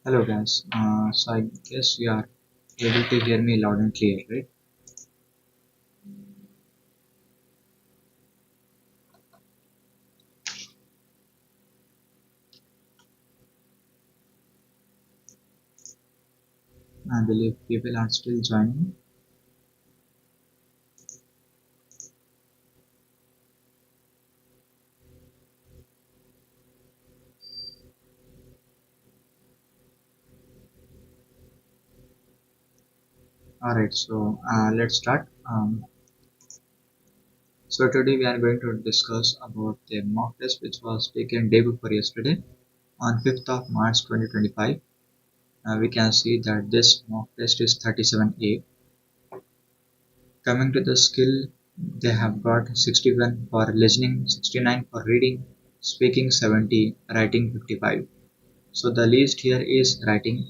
Hello guys, so I guess you are able to hear me loud and clear, right? I believe people are still joining. Alright, so let's start. So today we are going to discuss about the mock test which was taken day before yesterday on 5th of March 2025. We can see that this mock test is 37A. Coming to the skill, they have got 61 for listening, 69 for reading, speaking 70, writing 55. So the least here is writing,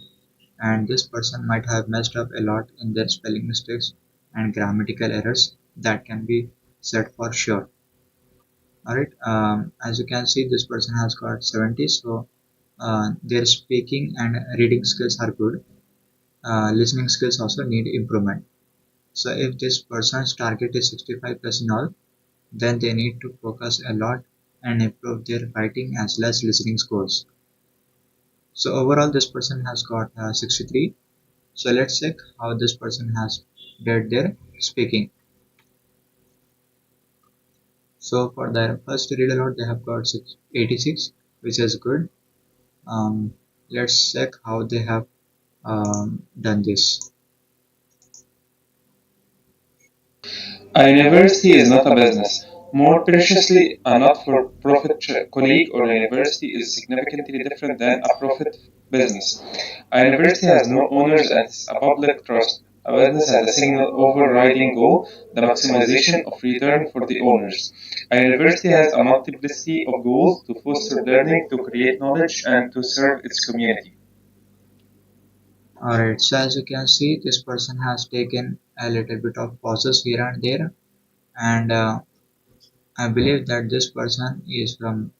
and this person might have messed up a lot in their spelling mistakes and grammatical errors that can be said for sure. Alright, as you can see, this person has got 70, so their speaking and reading skills are good. Listening skills also need improvement. So if this person's target is 65 plus in all, then they need to focus a lot and improve their writing as well as listening scores. So overall, this person has got 63. So let's check how this person has did their speaking. So for their first read aloud, they have got 86, which is good. Let's check how they have done this. A university is not a business. More preciously, a not-for-profit colleague or university is significantly different than a profit business. A university has no owners and is a public trust. A business has a single overriding goal, the maximization of return for the owners. A university has a multiplicity of goals to foster learning, to create knowledge, and to serve its community. Alright, so as you can see, this person has taken a little bit of pauses here and there, and I believe that this person is from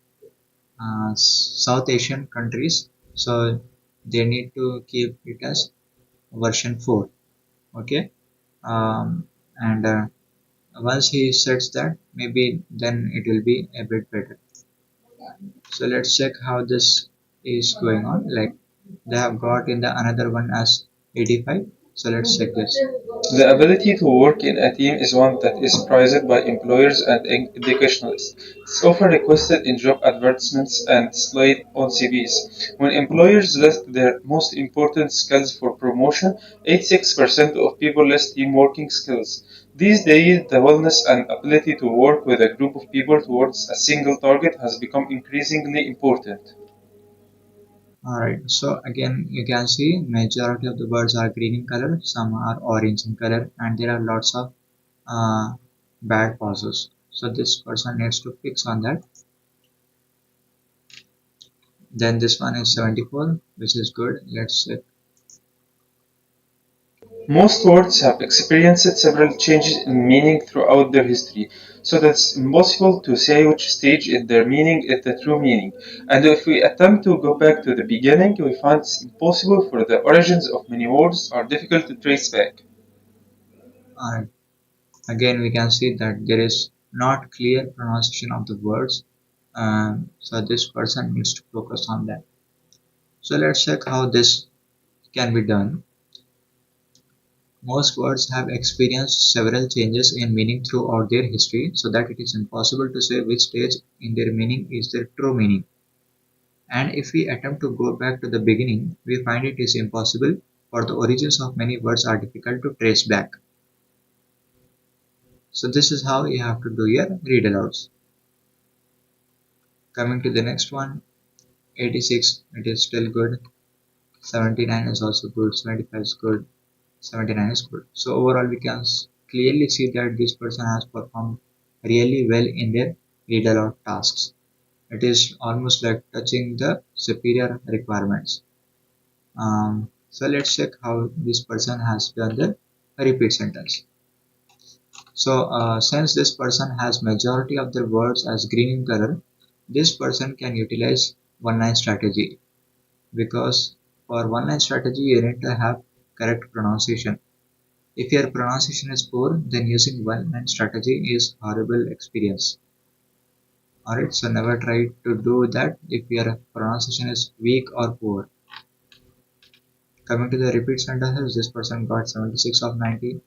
South Asian countries, so they need to keep it as version 4. Okay, and once he sets that, maybe then it will be a bit better. So let's check how this is going on. Like they have got in the another one as 85. So let's check this. The ability to work in a team is one that is prized by employers and educationalists. It's often requested in job advertisements and displayed on CVs. When employers list their most important skills for promotion, 86% of people list team working skills. These days, the willingness and ability to work with a group of people towards a single target has become increasingly important. Alright, so again you can see majority of the words are green in color, some are orange in color, and there are lots of uh, bad pauses. So this person needs to fix on that. Then this one is 74, which is good. Let's check. Most words have experienced several changes in meaning throughout their history, so that it's impossible to say which stage in their meaning is the true meaning. And if we attempt to go back to the beginning, we find it's impossible for the origins of many words are difficult to trace back. Alright, again we can see that there is not clear pronunciation of the words. So this person needs to focus on that. So let's check how this can be done. Most words have experienced several changes in meaning throughout their history, so that it is impossible to say which stage in their meaning is their true meaning. And if we attempt to go back to the beginning, we find it is impossible, for the origins of many words are difficult to trace back. So this is how you have to do your read alouds. Coming to the next one, 86, it is still good. 79 is also good. 75 is good. 79 is good. So overall, we can clearly see that this person has performed really well in their read aloud tasks. It is almost like touching the superior requirements. So let's check how this person has done the repeat sentence. So since this person has majority of the words as green in color, this person can utilize one line strategy because For one line strategy, you need to have correct pronunciation. If your pronunciation is poor, then using one line strategy is horrible experience. Alright, so never try to do that if your pronunciation is weak or poor. Coming to the repeat sentences, this person got 76 of 90.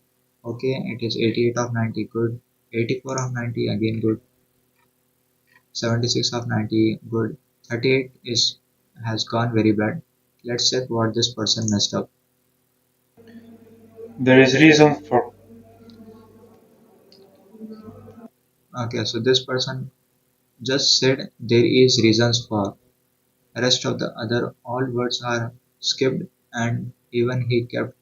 Okay, it is 88 of 90, good. 84 of 90, again good. 76 of 90, good. 38 is has gone very bad. Let's check what this person messed up. There is reason for Okay, so this person just said there is reasons for. Rest of the other all words are skipped, and even he kept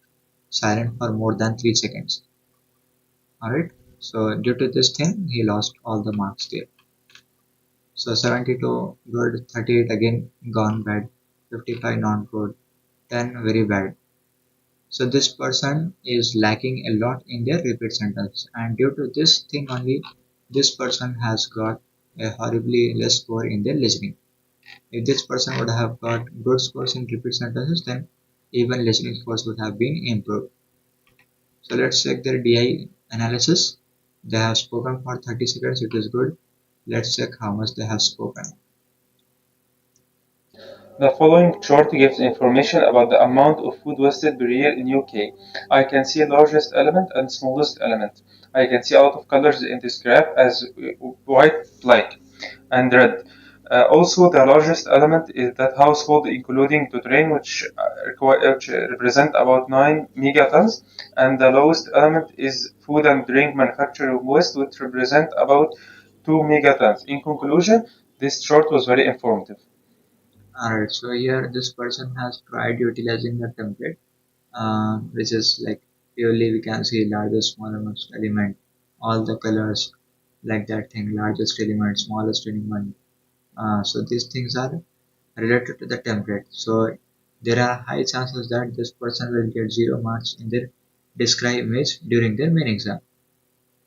silent for more than 3 seconds. Alright, so due to this thing, he lost all the marks there. So 72 good, 38 again gone bad, 55 not good, 10 very bad. So this person is lacking a lot in their repeat sentence, and due to this thing only, this person has got a horribly less score in their listening. If this person would have got good scores in repeat sentences, then even listening scores would have been improved. So let's check their DI analysis. They have spoken for 30 seconds, it is good. Let's check how much they have spoken. the following chart gives information about the amount of food wasted per year in UK. I can see largest element and smallest element. I can see a lot of colors in this graph as white, black, and red. Also, the largest element is that household, including the drain, which represent about 9 megatons, and the lowest element is food and drink manufacturing waste, which represent about 2 megatons. In conclusion, this chart was very informative. Alright, so here this person has tried utilizing the template, which is like purely we can see largest, smallest element, all the colors like that thing, largest element, smallest element. So these things are related to the template. So there are high chances that this person will get 0 marks in their describe image during their main exam.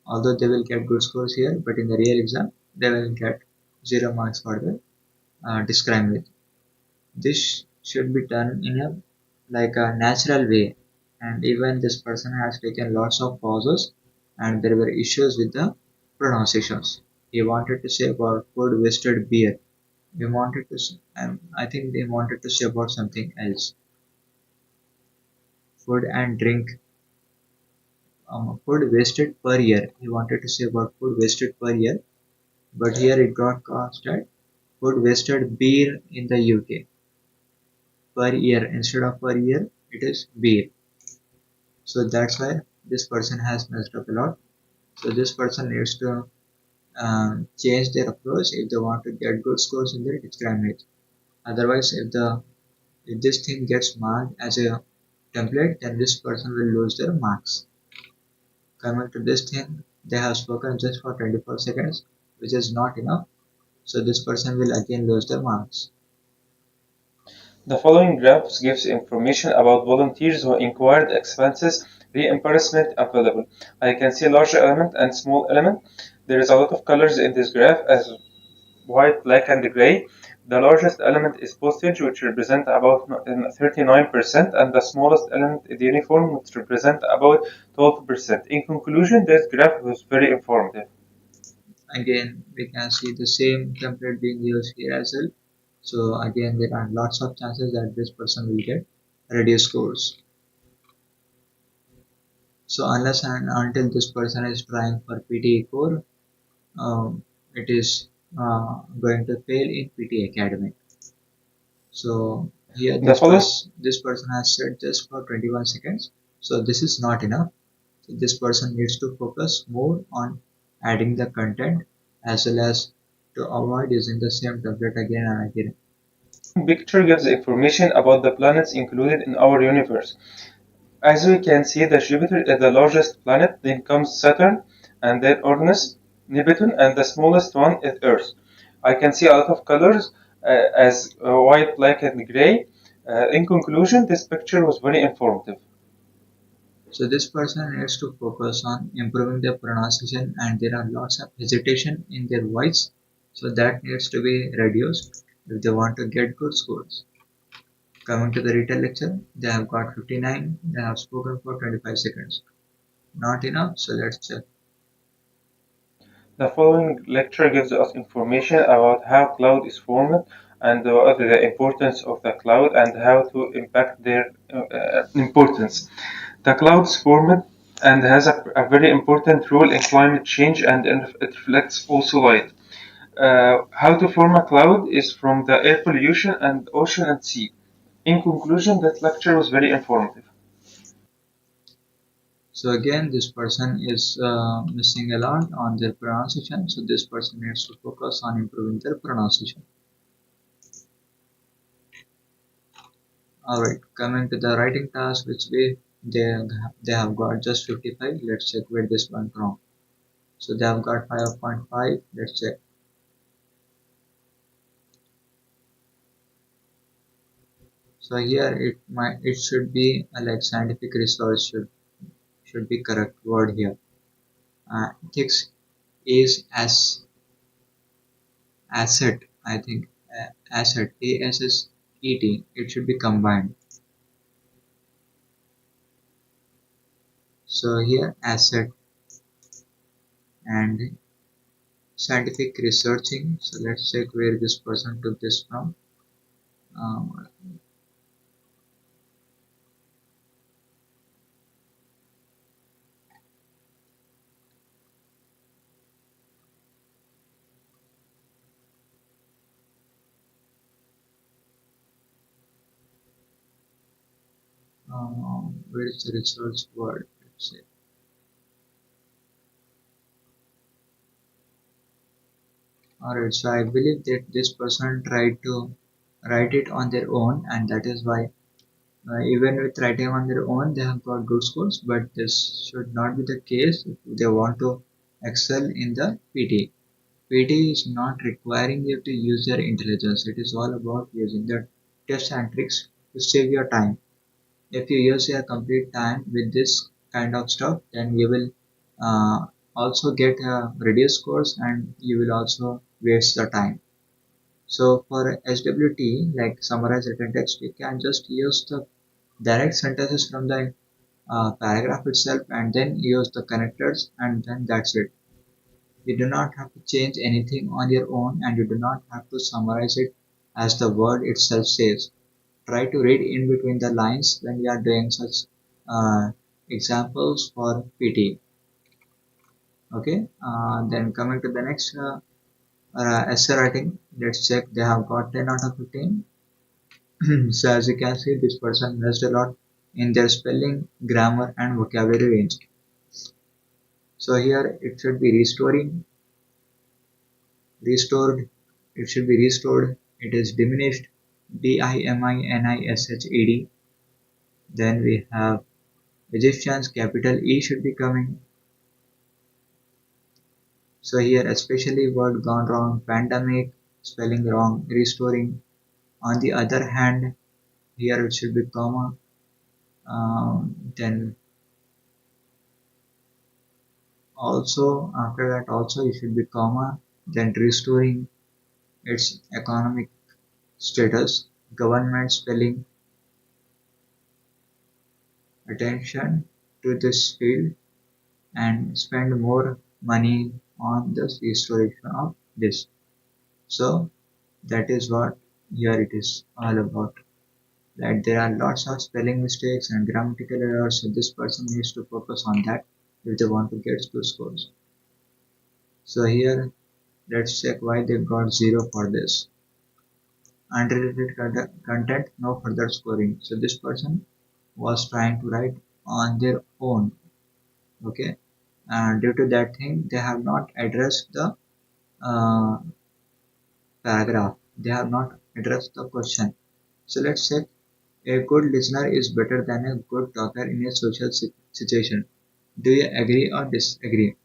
Although they will get good scores here, but in the real exam, they will get 0 marks for the describe image. This should be done in a like a natural way, and even this person has taken lots of pauses, and there were issues with the pronunciations. He wanted to say about food wasted beer. They wanted to I think they wanted to say about something else. Food and drink, food wasted per year. He wanted to say about food wasted per year, but here it got cast at food wasted beer in the UK per year. Instead of per year, it is beer. So that's why this person has messed up a lot. So this person needs to change their approach if they want to get good scores in their examination. Otherwise, if this thing gets marked as a template, then this person will lose their marks. Coming to this thing, they have spoken just for 24 seconds, which is not enough. So this person will again lose their marks. The following graphs gives information about volunteers who inquired expenses reimbursement available. I can see large element and small element. There is a lot of colors in this graph as white, black, and gray. The largest element is postage, which represent about 39%, and the smallest element is uniform, which represent about 12%. In conclusion, this graph was very informative. Again, we can see the same template being used here as well. So again, there are lots of chances that this person will get reduced scores. So unless and until this person is trying for PTE core, it is going to fail in PTE academic. So here The follow this person has said just for 21 seconds. So this is not enough. So this person needs to focus more on adding the content as well as to avoid using the same template again and again. picture gives information about the planets included in our universe. As we can see, the Jupiter is the largest planet, then comes Saturn, and then Uranus, Neptune, and the smallest one is Earth. I can see a lot of colors as white, black, and gray. In conclusion, this picture was very informative. So this person needs to focus on improving their pronunciation, and there are lots of hesitation in their voice. So that needs to be reduced if they want to get good scores. Coming to the retail lecture, they have got 59, they have spoken for 25 seconds. Not enough, so let's check. The following lecture gives us information about how cloud is formed and what is the importance of the cloud and how to impact their importance. The cloud is formed and has a very important role in climate change and it reflects also light. How to form a cloud is from the air pollution and ocean and sea. In conclusion, that lecture was very informative. So again, this person is missing a lot on their pronunciation. So this person needs to focus on improving their pronunciation. Alright, coming to the writing task, which they have got just 55. Let's check where this went wrong. So they have got 5.5. Let's check. So here it should be like scientific research should be correct word here. Ethics is as asset, I think. Asset, ASSET. It should be combined. So here asset and scientific researching. So let's check where this person took this from. Um, where is the research word? Let's say. Alright, so I believe that this person tried to write it on their own, and that is why even with writing on their own, they have got good scores. But this should not be the case if they want to excel in the PT. PT is not requiring you to use your intelligence. It is all about using the tips and tricks to save your time. If you use your complete time with this kind of stuff, then you will also get reduced scores and you will also waste the time. So for SWT, like summarize written text, you can just use the direct sentences from the paragraph itself and then use the connectors and then that's it. You do not have to change anything on your own and you do not have to summarize it as the word itself says. Try to read in between the lines when you are doing such uh, examples for PT. Okay, then coming to the next essay writing, let's check. They have got 10 out of 15. So as you can see, this person messed a lot in their spelling, grammar, and vocabulary range. So here it should be restored. It should be restored. It is diminished, DIMINISHED. Then we have Egyptians, capital E should be coming. So here especially word gone wrong, pandemic, spelling wrong, restoring. On the other hand, here it should be comma. Then also after that also it should be comma. Then restoring its economic status, government spelling, attention to this field and spend more money on the restoration of this. So that is what here it is all about. That there are lots of spelling mistakes and grammatical errors, so this person needs to focus on that if they want to get good scores. So here let's check why they got 0 for this. Unrelated content, no further scoring. So this person was trying to write on their own. Okay, and due to that thing, they have not addressed the uh, paragraph. They have not addressed the question. So let's check. A good listener is better than a good talker in a social situation. Do you agree or disagree?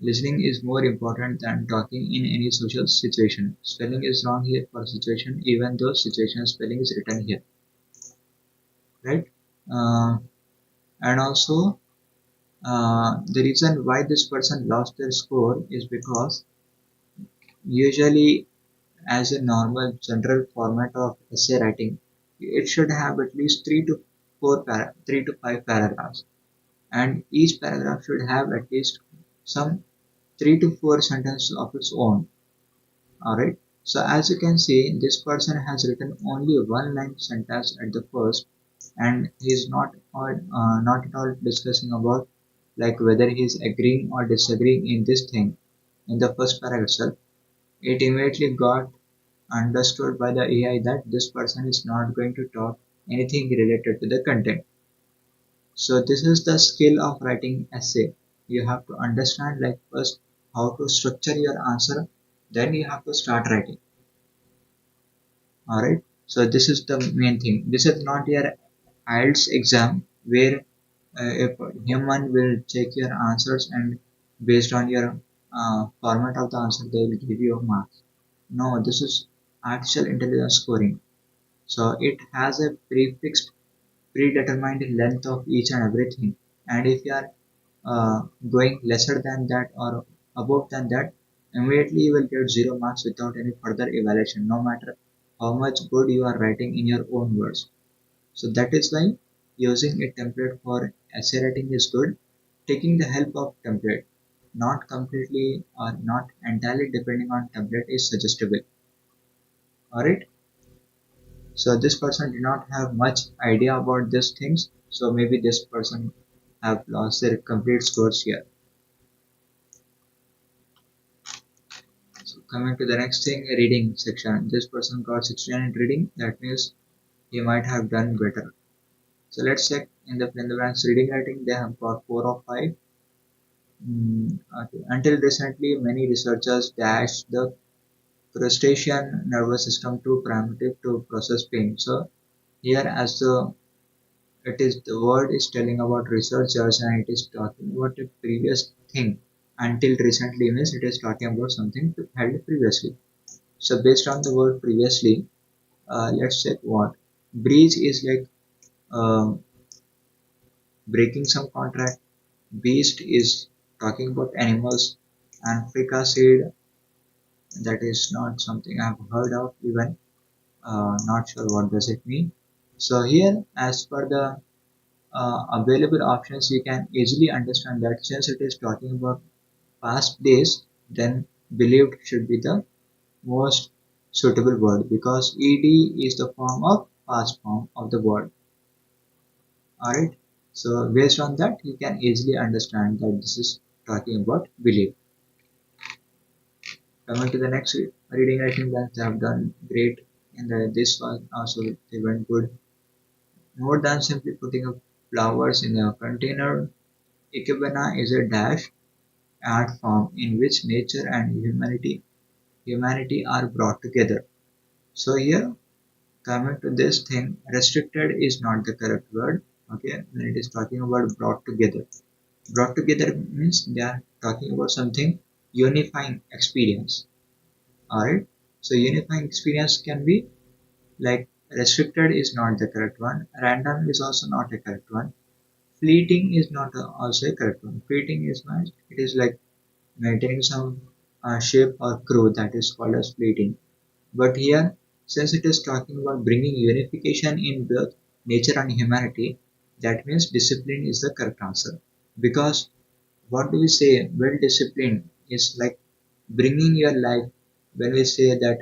Listening is more important than talking in any social situation. Spelling is wrong here for situation, even though situation spelling is written here, right? Uh, and also, the reason why this person lost their score is because usually, as a normal general format of essay writing, it should have at least 3 to 5 paragraphs, and each paragraph should have at least some 3 to 4 sentences of its own. Alright, so as you can see, this person has written only one line sentence at the first, and he is not at all discussing about like whether he is agreeing or disagreeing in this thing in the first paragraph itself. It immediately got understood by the AI that this person is not going to talk anything related to the content. So this is the skill of writing essay. You have to understand like first how to structure your answer, then you have to start writing. Alright. So this is the main thing. This is not your IELTS exam where a human will check your answers and based on your format of the answer they will give you marks. No, this is artificial intelligence scoring. So it has a prefixed, predetermined length of each and everything. And if you are going lesser than that or above than that, immediately you will get 0 marks without any further evaluation, no matter how much good you are writing in your own words. So that is why using a template for essay writing is good. Taking the help of template, not completely or not entirely depending on template is suggestible. Alright. So this person did not have much idea about these things. So maybe this person have lost their complete scores here. So coming to the next thing, reading section. This person got 69 in reading. That means he might have done better. So let's check in the blanks reading writing. They have got 4 of 5. Okay. Until recently, many researchers dashed the crustacean nervous system too primitive to process pain. So here, as the it is the word is telling about researchers and it is talking about a previous thing. Until recently means it is talking about something held previously. So based on the word previously, let's check what breach is like uh, breaking some contract. Beast is talking about animals, and fricasseed, that is not something I've heard of even. Not sure what does it mean. So here, as per the available options, you can easily understand that since it is talking about past days, then believed should be the most suitable word because ed is the form of past form of the word. Alright. So based on that, you can easily understand that this is talking about belief. Coming to the next reading, I think that they have done great in this one also they went good. More than simply putting up flowers in a container, Ikebana is a dash art form in which nature and humanity are brought together. So here coming to this thing, restricted is not the correct word. Okay, when it is talking about brought together. Brought together means they are talking about something unifying experience. Alright. So unifying experience can be like restricted is not the correct one. Random is also not a correct one. Fleeting is not also a correct one. Fleeting is nice. It is like maintaining some shape or crew that is called as fleeting. But here, since it is talking about bringing unification in both nature and humanity, that means discipline is the correct answer. Because what do we say? Well disciplined is like bringing your life. When we say that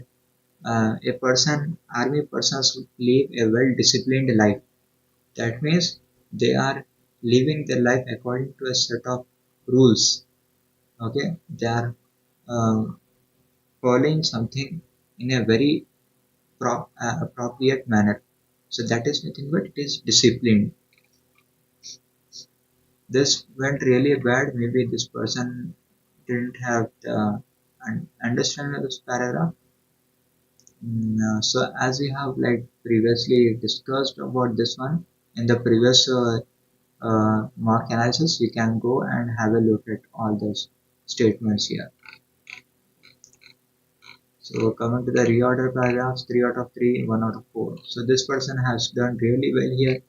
army persons live a well disciplined life, that means they are living their life according to a set of rules. Okay, they are uh, following something in a very appropriate manner. So that is nothing but it is disciplined. This went really bad. Maybe this person didn't have the understanding of this paragraph. So as we have like previously discussed about this one in the previous mark analysis, you can go and have a look at all those statements here. So coming to the reorder paragraphs, 3 out of 3, 1 out of 4. So this person has done really well here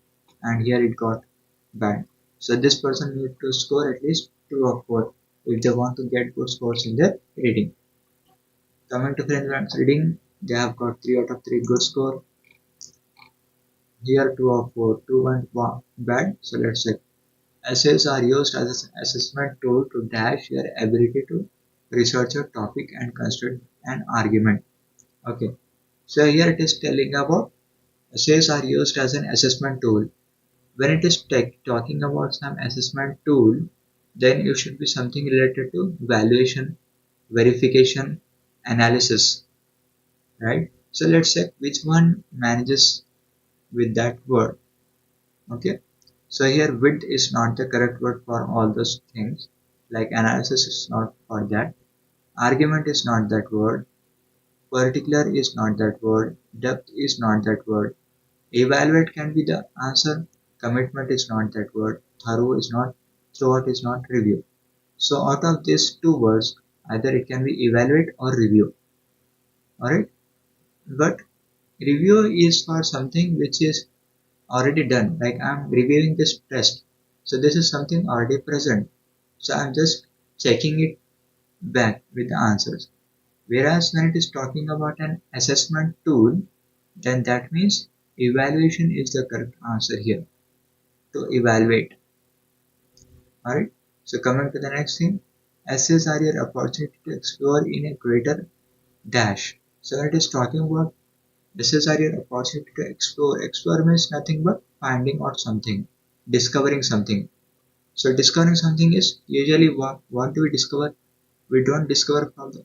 and here it got bad. So this person need to score at least 2 or 4 if they want to get good scores in their reading. Coming to French reading, they have got 3 out of 3 good score. Here 2 of 4, 2 and 1 bad. So let's check. Essays are used as an assessment tool to dash your ability to research a topic and construct an argument. Okay. So here it is telling about essays are used as an assessment tool. When it is talking about some assessment tool, then it should be something related to valuation, verification, analysis, right? So let's check which one manages with that word. Okay. So here width is not the correct word for all those things. Like analysis is not for that. Argument is not that word. Particular is not that word. Depth is not that word. Evaluate can be the answer. Commitment is not that word. Thorough is not. Throughout is not. Review. So out of these two words, either it can be evaluate or review. Alright. But review is for something which is already done. Like I'm reviewing this test. So this is something already present. So I'm just checking it back with the answers. Whereas when it is talking about an assessment tool, then that means evaluation is the correct answer here. To evaluate. Alright. So coming to the next thing, essays are your opportunity to explore in a greater dash. So when it is talking about essays are your opportunity to explore. Explore means nothing but finding out something, discovering something. So discovering something is usually what do we discover? We don't discover from the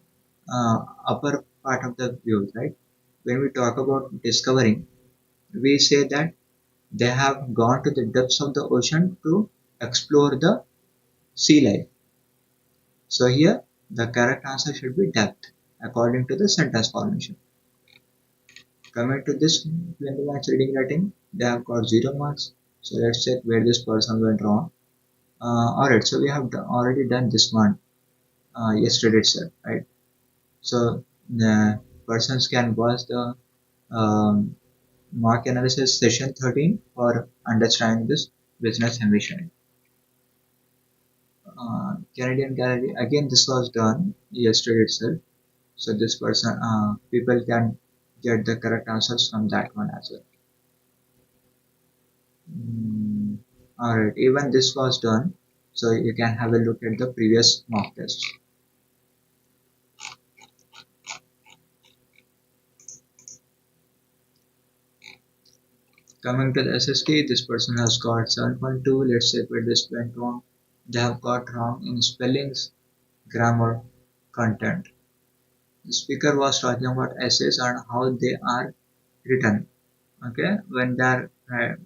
upper part of the view, right? When we talk about discovering, we say that they have gone to the depths of the ocean to explore the sea life. So here the correct answer should be depth according to the sentence formation. Coming to this blended match reading rating, they have got 0 marks. So let's check where this person went wrong. Alright, so we have already done this one yesterday itself, right? So the persons can watch the um, mark analysis session 13 for understanding this business ambition. Canadian Gallery, again this was done yesterday itself. So this person, people can get the correct answers from that one as well. Alright, even this was done. So you can have a look at the previous mock test. Coming to the SST, this person has got 7.2. Let's say where this went wrong. They have got wrong in spellings, grammar, content. The speaker was talking about essays and how they are written. Okay, when they are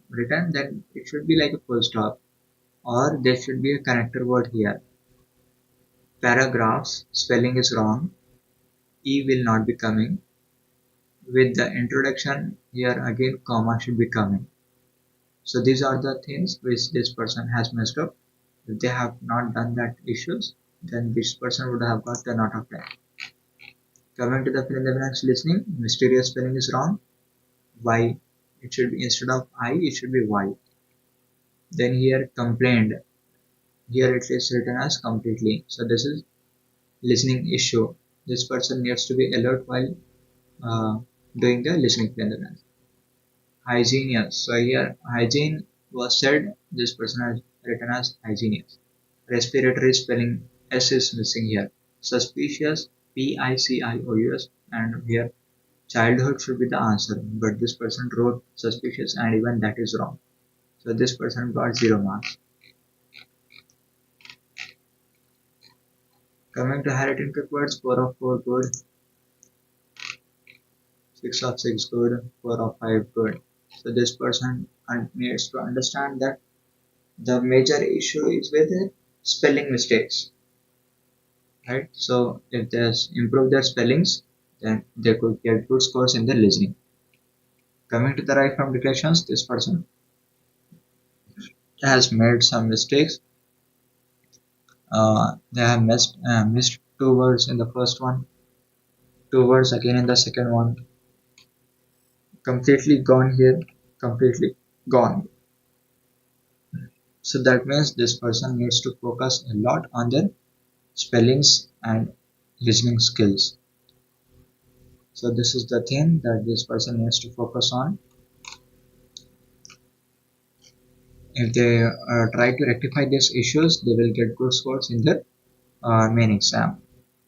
written, then it should be like a full stop, or there should be a connector word here. Paragraphs, spelling is wrong. E will not be coming. With the introduction, here again, comma should be coming. So these are the things which this person has messed up. If they have not done that issues, then this person would have got 10 out of 10. Coming to the fill in the blanks listening, mysterious spelling is wrong. Y, it should be instead of I, it should be Y. Then here complained, here it is written as completely. So this is listening issue. This person needs to be alert while uh, doing the listening fill in the blanks. Hygienious. So here hygiene was said. This person has written as hygienious. Respiratory spelling S is missing here. Suspicious Picious, and here childhood should be the answer. But this person wrote suspicious and even that is wrong. So this person got 0 marks. Coming to highlighting quick words, 4 of 4 good, 6 of 6 good, 4 of 5 good. So this person needs to understand that the major issue is with spelling mistakes, right? So if they improve their spellings, then they could get good scores in the listening. Coming to the right from declarations, this person has made some mistakes. They have missed 2 words in the first one, 2 words again in the second one. Completely gone here, completely gone. So that means this person needs to focus a lot on their spellings and listening skills. So this is the thing that this person needs to focus on. If they try to rectify these issues, they will get good scores in their main exam.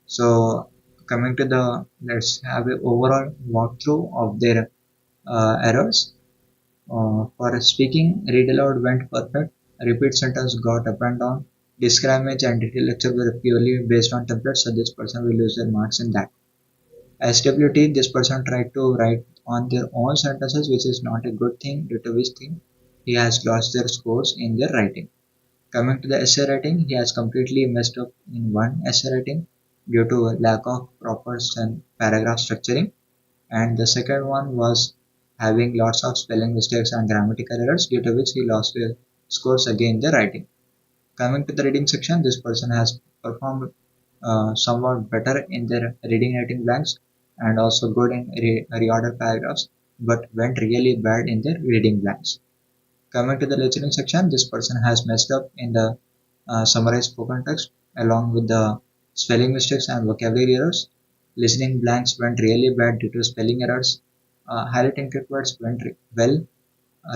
So coming to the, let's have an overall walkthrough of their errors. For speaking, read aloud went perfect. Repeat sentence got up and down. Describage and detailed lecture were purely based on templates, so this person will lose their marks in that. SWT, this person tried to write on their own sentences, which is not a good thing, due to which thing he has lost their scores in their writing. Coming to the essay writing, he has completely messed up in one essay writing due to lack of proper paragraph structuring, and the second one was having lots of spelling mistakes and grammatical errors, due to which he lost his scores again in the writing. Coming to the reading section, this person has performed somewhat better in their reading writing blanks and also good in reorder paragraphs, but went really bad in their reading blanks. Coming to the listening section, this person has messed up in the summarized spoken text along with the spelling mistakes and vocabulary errors. Listening blanks went really bad due to spelling errors. Highlighting keywords went well.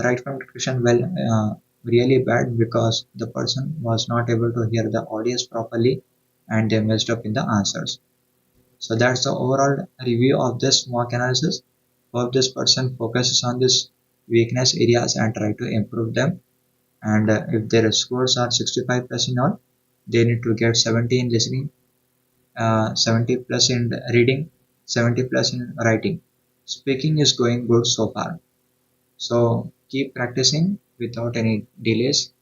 Right from dictation well, really bad because the person was not able to hear the audios properly and they messed up in the answers. So that's the overall review of this mock analysis. Hope this person focuses on this weakness areas and try to improve them. And if their scores are 65 plus in all, they need to get 70 in listening, 70 plus in reading, 70 plus in writing. Speaking is going good so far. So keep practicing without any delays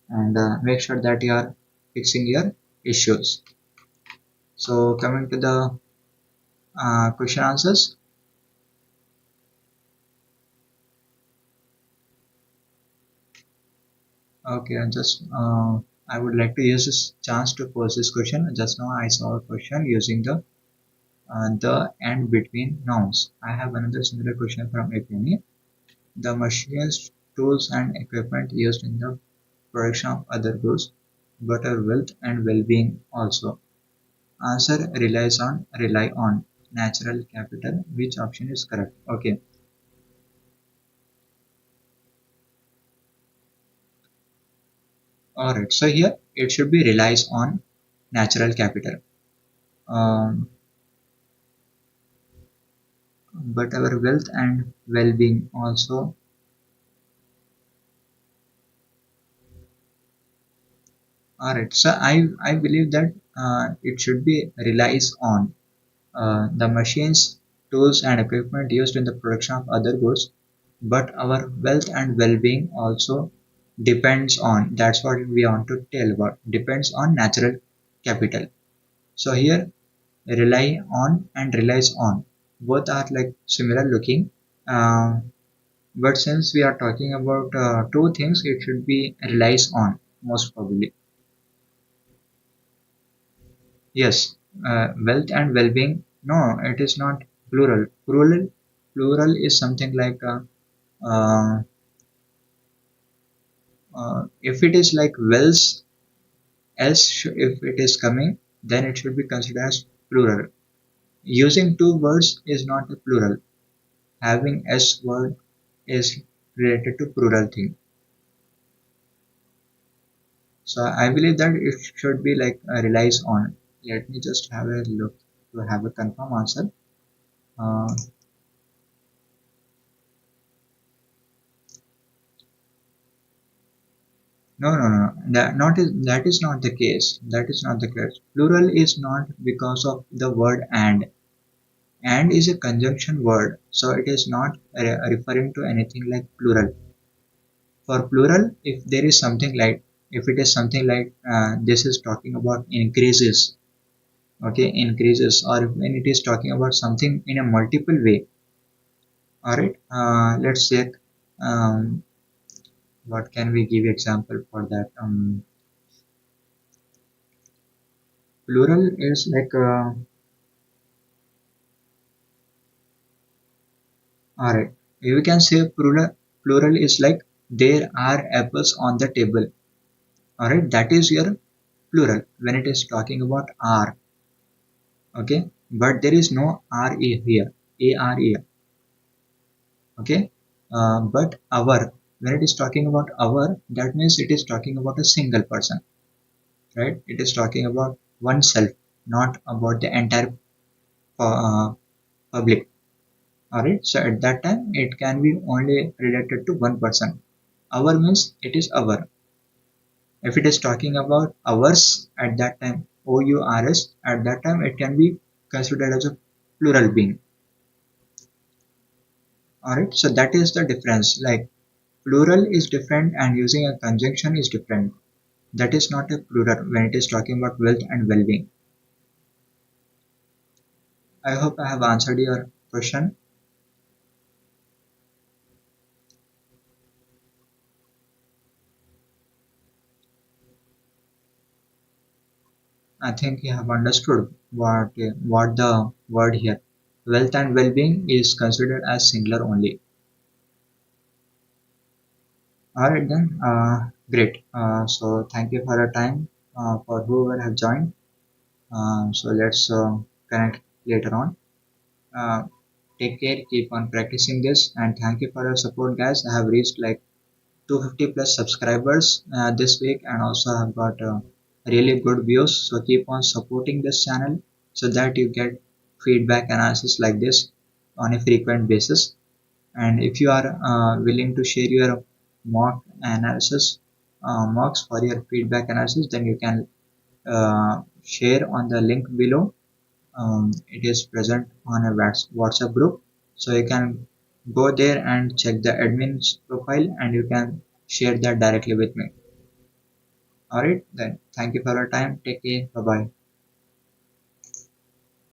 and make sure that you are fixing your issues. So coming to the question answers. Okay, I would like to use this chance to pose this question. Just now I saw a question using the and between nouns. I have another similar question from APNE. The machines, tools, and equipment used in the production of other goods, but our wealth and well-being also. Answer rely on natural capital. Which option is correct? Okay. All right. So here it should be relies on natural capital. Um, but our wealth and well-being also. All right. So I believe that it should be relies on the machines, tools, and equipment used in the production of other goods, but our wealth and well-being also depends on. That's what we want to tell about. Depends on natural capital. So here, rely on and relies on both are like similar looking. Uh, but since we are talking about two things, it should be relies on most probably. Yes, wealth and well-being. No, it is not plural. Plural is something like uh, if it is like wells, if it is coming, then it should be considered as plural. Using two words is not a plural. Having s word is related to plural thing. So I believe that it should be like relies on. Let me just have a look to have a confirm answer. Uh, no. That is not the case. That is not the case. Plural is not because of the word and. And is a conjunction word, so it is not referring to anything like plural. For plural, if there is something like, if it is something like this is talking about increases, okay, increases, or when it is talking about something in a multiple way. All right, let's check. Um, what can we give example for that? Plural is like, all right, you can say plural is like there are apples on the table. All right, that is your plural when it is talking about are. Okay, but there is no re here, are, okay, but our. When it is talking about our, that means it is talking about a single person, right? It is talking about oneself, not about the entire public. Alright, so at that time it can be only related to one person. Our means it is our. If it is talking about ours at that time, OURS, at that time it can be considered as a plural being. Alright, so that is the difference. Like plural is different and using a conjunction is different. That is not a plural when it is talking about wealth and well-being. I hope I have answered your question. I think you have understood what the word here. Wealth and well-being is considered as singular only. Alright then, great. So thank you for your time for whoever have joined. So let's connect later on. Uh, Take care, keep on practicing this, and thank you for your support, guys. I have reached like 250 plus subscribers this week, and also have got really good views. So keep on supporting this channel so that you get feedback analysis like this on a frequent basis. And if you are willing to share your mock analysis mocks for your feedback analysis, then you can share on the link below. It is present on a WhatsApp group, so you can go there and check the admin's profile and you can share that directly with me. Alright, then thank you for your time. Take care. Bye bye.